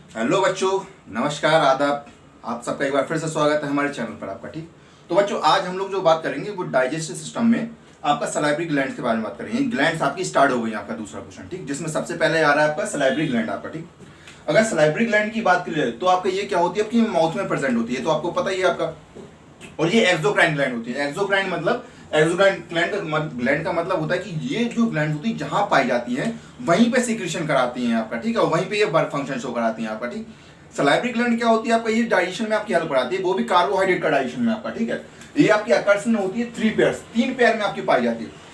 Hello बच्चों, नमस्कार, आदाब। आप सबका एक बार फिर से स्वागत है हमारे चैनल पर आपका। ठीक, तो बच्चों आज हम लोग जो बात करेंगे वो डाइजेस्टिव सिस्टम में आपका सलाइवरी ग्लैंड के बारे में बात करेंगे। ग्लैंड्स आपकी स्टार्ट हो गई आपका दूसरा क्वेश्चन, ठीक, जिसमें सबसे पहले आ रहा है आपका सलाइवरी ग्लैंड आपका। ठीक, अगर सलाइवरी ग्लैंड की बात करें तो आपका ये क्या होती है, आपकी माउथ में प्रेजेंट होती है, तो आपको पता ही है आपका। और ये एक्सोक्राइन ग्लैंड होती है। एक्सोक्राइन मतलब एक्सोक्राइन ग्लैंड का मतलब होता है कि ये जो ग्लैंड होती है जहां पाई जाती है वहीं पे सीक्रेशन कराती हैं आपका। ठीक है, वहीं पे ये वर्क फंक्शन शो कराती हैं आपका। ठीक, सलाइवरी ग्लैंड क्या होती है आपका, ये डाइजेशन में आपकी हेल्प कराती है, वो भी कार्बोहाइड्रेट का डाइजेशन में आपका। ठीक है, ये आपकी आकर्षण होती है तीन पेयर में आपकी पाई जाती है।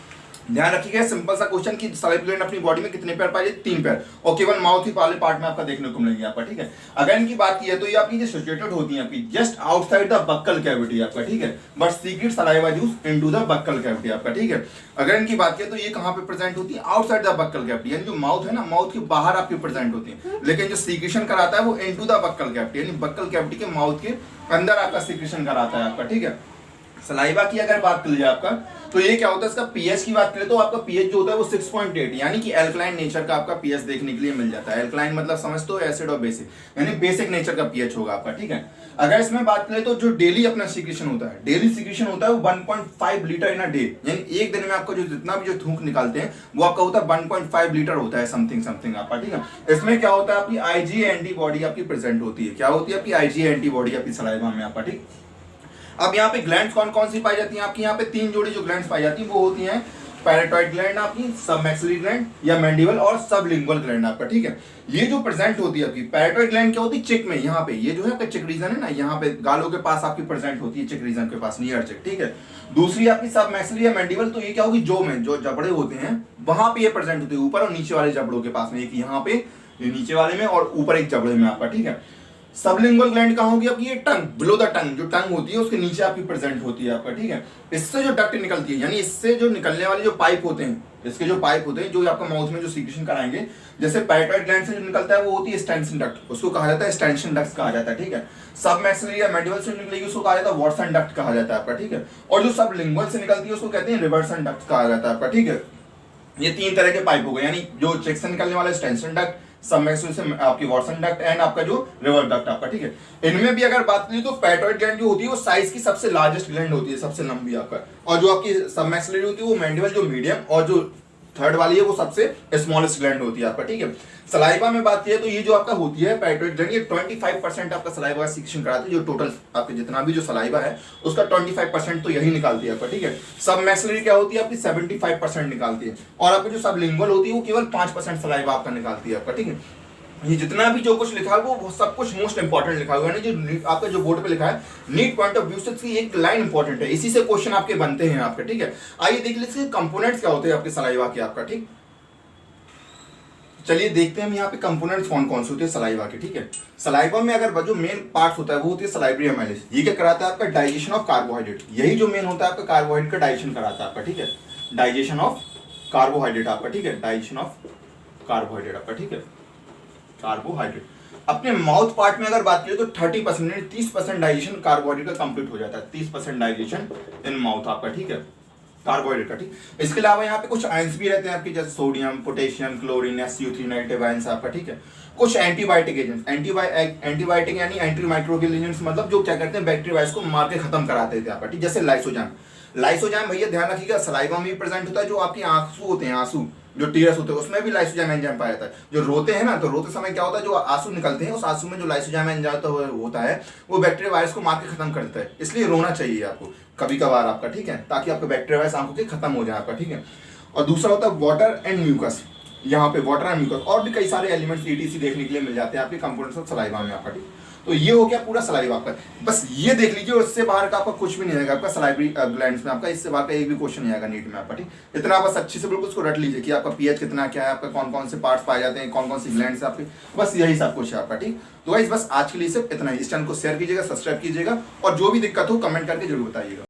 ध्यान रखिएगा, सिंपल सा क्वेश्चन कि सलाइवरी ग्लैंड अपनी बॉडी में कितने पैर पाए जाते, 3 पैर, और केवल माउथ ही वाले पार्ट में आपका देखने को मिलेंगे आपका। ठीक है, अगर इनकी बात की है तो ये आपकी जो सिचुएटेड होती है आपकी just outside the buccal cavity आपका। ठीक है, but secret saliva juice into the buccal cavity आपका। ठीक है, अगर इनकी बात की तो ये कहां पे प्रेजेंट होती है, आउटसाइड द बक्कल कैविटी, यानी जो माउथ है ना, माउथ के बाहर आपकी प्रेजेंट होती है, लेकिन जो सीक्रेशन कराता है वो इनटू द बक्कल कैविटी, यानी बक्कल कैविटी के माउथ के अंदर आपका सीक्रेशन कराता है आपका। ठीक है, सलाइवा की अगर बात कर लीजिए आपका, तो ये क्या होता है, इसका पीएच की बात करें तो आपका पीएच जो होता है वो 6.8, यानी कि एल्कलाइन नेचर का आपका पीएच देखने के लिए मिल जाता है। एल्कलाइन मतलब समझ तो एसिड और बेसिक, यानी बेसिक नेचर का पीएच होगा आपका। ठीक है, अगर इसमें बात करें तो जो डेली अपना सीक्रेशन होता है, डेली सीक्रेशन होता है वो 1.5 लीटर इन अ डे, यानी एक दिन में आपको जो जितना भी जो थूक निकालते हैं वो आपका होता है 1.5 लीटर होता है, समथिंग आपका। ठीक है, इसमें क्या होता है, आपकी आईजीए एंटीबॉडी आपकी प्रेजेंट होती है। क्या होती है आपकी आईजीए एंटीबॉडी आपकी सलाइवा में आपका। ठीक, अब यहाँ पे ग्लैंड्स कौन कौन सी पाई जाती हैं आपकी, यहाँ पे 3 जोड़ी जो ग्लैंड्स पाई जाती हैं वो होती हैं पैराटॉइड ग्लैंड आपकी, सबमैक्सिलरी ग्लैंड या मैंडिबल, और सबलिंगुअल ग्लैंड आपका। ठीक है, ये जो प्रेजेंट होती है आपकी पैराटॉइड ग्लैंड क्या होती है, चिक में, यहाँ पे ये जो है आपका चिक रीजन है ना, यहाँ पे गालों के पास आपकी प्रेजेंट होती है, चिक रीजन के पास नियर चिक। ठीक है, दूसरी आपकी सबमैक्सिलरी या मैंडिबल, तो ये क्या होगी, जो में जो जबड़े होते हैं वहां पे ये प्रेजेंट होती है, ऊपर और नीचे वाले जबड़ों के पास में, एक यहाँ पे नीचे वाले में और ऊपर एक जबड़े में आपका। ठीक है, सबलिंगुअल ग्लैंड कहाँ होगी आपकी, ये टंग, बिलो द टंग, जो टंग होती है उसके नीचे आपकी प्रेजेंट होती है आपका। ठीक है, इससे जो डक्ट निकलती है, यानी इससे जो निकलने वाले जो पाइप होते हैं, इसके जो पाइप होते हैं जो आपका माउथ में जो सीक्रेशन कराएंगे, जैसे पैराटॉइड ग्लैंड से जो निकलता है वो होती है स्टेंशन डक्ट, उसको कहा जाता है स्टेंशन डक्ट कहा जाता है। ठीक है, सबमैक्सिलरी या मैंडिबल से निकलेगी उसको कहा जाता है वॉटसन डक्ट कहा जाता है आपका। ठीक है, और जो सबलिंगुअल से निकलती है उसको कहते हैं रिवर्सन डक्ट कहा जाता है आपका। ठीक है, ये 3 तरह के पाइप हो गए, यानी जो चेक से निकलने वाला स्टेंशन डक्ट, सबमैक्सिलरी से आपकी वॉटसन डक्ट एंड आपका जो रिवर डक्ट आपका। ठीक है, इनमें भी अगर बात करें तो पैराटॉइड ग्लैंड जो होती है वो साइज की सबसे लार्जेस्ट ग्लैंड होती है, सबसे लंबी आपका, और जो आपकी सबमैक्सिलरी होती है वो मैंडिबल जो मीडियम, और जो थर्ड वाली है वो सबसे स्मॉलेस्ट ग्लैंड होती है आपका। ठीक है, सलाइवा में बात की तो ये जो आपका होती है पैराटॉइड ग्लैंड, ये 25% आपका सलाइवा का सीक्रेशन कराती है, जो टोटल आपके जितना भी जो सलाइवा है उसका 25% तो यही निकालती है आपका। ठीक है, सबमैक्सिलरी क्या होती है आपकी 75% निकालती है, और आपकी जो सबलिंगुअल होती है वो केवल 5% सलाइवा आपका निकालती है आपका। ठीक है, ये जितना भी जो कुछ लिखा है वो सब कुछ मोस्ट इंपॉर्टेंट लिखा हुआ है, जो आपका जो बोर्ड पे लिखा है नीट पॉइंट ऑफ व्यू से इसकी एक लाइन इंपॉर्टेंट है, इसी से क्वेश्चन आपके बनते हैं आपके। ठीक है, आइए देख लीजिए कंपोनेंट्स क्या होते हैं आपके सलाइवा के आपका। ठीक, चलिए देखते हैं हम यहाँ पे कंपोनेंट्स कौन कौन से होते हैं सलाइवा के। ठीक है, सलाइवा में अगर जो मेन पार्ट होता है वो होती है सलाइवरी एमाइलेज, ये क्या कराता है आपका डाइजेशन ऑफ कार्बोहाइड्रेट, यही जो मेन होता है आपका कार्बोहाइड्रेट का डाइजेशन कराता है आपका। ठीक है, डाइजेशन ऑफ कार्बोहाइड्रेट आपका। ठीक है, डाइजेशन ऑफ कार्बोहाइड्रेट आपका। ठीक है, कार्बोहाइड्रेट अपने माउथ पार्ट में अगर बात करें तो 30% 30% डाइजेशन कार्बोहाइड्रेट का कंप्लीट हो जाता है, 30% डाइजेशन इन माउथ आपका। ठीक है, कार्बोहाइड्रेट का। ठीक, इसके अलावा यहाँ पे कुछ आयंस भी रहते हैं आपके, जैसे sodium, potassium, chlorine, SU3 negative ions आपका। ठीक है, कुछ एंटीबायोटिक एजेंट्स, एंटीबायोटिक यानी एंटी माइक्रोबियल एजेंट्स, मतलब जो क्या करते हैं बैक्टीरिया को मार के खत्म कराते थे आपका। ठीक, जैसे लाइसोजाम। लाइसोजाम भैया ध्यान रखिएगा सलाइवा में भी प्रेजेंट होता है, जो आपकी आंसू होते हैं, आंसू जो टीयर्स होते हैं उसमें भी लाइसोजाम एंजाइम पाया जाता है। जो रोते हैं ना, तो रोते समय क्या होता है, जो आंसू निकलते हैं उस आंसू में जो लाइसोजाम एंजाइम होता है वो बैक्टीरिया वायरस को मार के खत्म कर देता है, इसलिए रोना चाहिए आपको कभी कभार आपका। ठीक है, ताकि आपका बैक्टीरिया वायरस आंखों के खत्म हो जाए आपका। ठीक है, और दूसरा होता है वाटर एंड म्यूकस, यहाँ पे वाटर एंड म्यूकस और भी कई सारे एलिमेंट्स ETC देखने के लिए मिल जाते हैं आपके कंपोनेंट्स ऑफ सलाइवा में आपका। ठीक, तो ये हो गया पूरा सलाइवा आपका, बस ये देख लीजिए, और इससे बाहर का आपका कुछ भी नहीं आएगा आपका सलाइवरी ग्लैंड्स में आपका, इससे बाहर का एक भी क्वेश्चन नहीं आएगा नीट में आपका। ठीक, इतना बस अच्छे से बिल्कुल उसको रट लीजिए कि आपका पीएच कितना क्या है, आपका कौन कौन से पार्ट्स पाए जाते हैं, कौन कौन सी ग्लैंड्स है आपके, बस यही सब कुछ है आपका। ठीक, तो गाइस बस आज के लिए सिर्फ इतना ही, इस चैनल को शेयर कीजिएगा, सब्सक्राइब कीजिएगा, और जो भी दिक्कत हो कमेंट करके जरूर बताइएगा।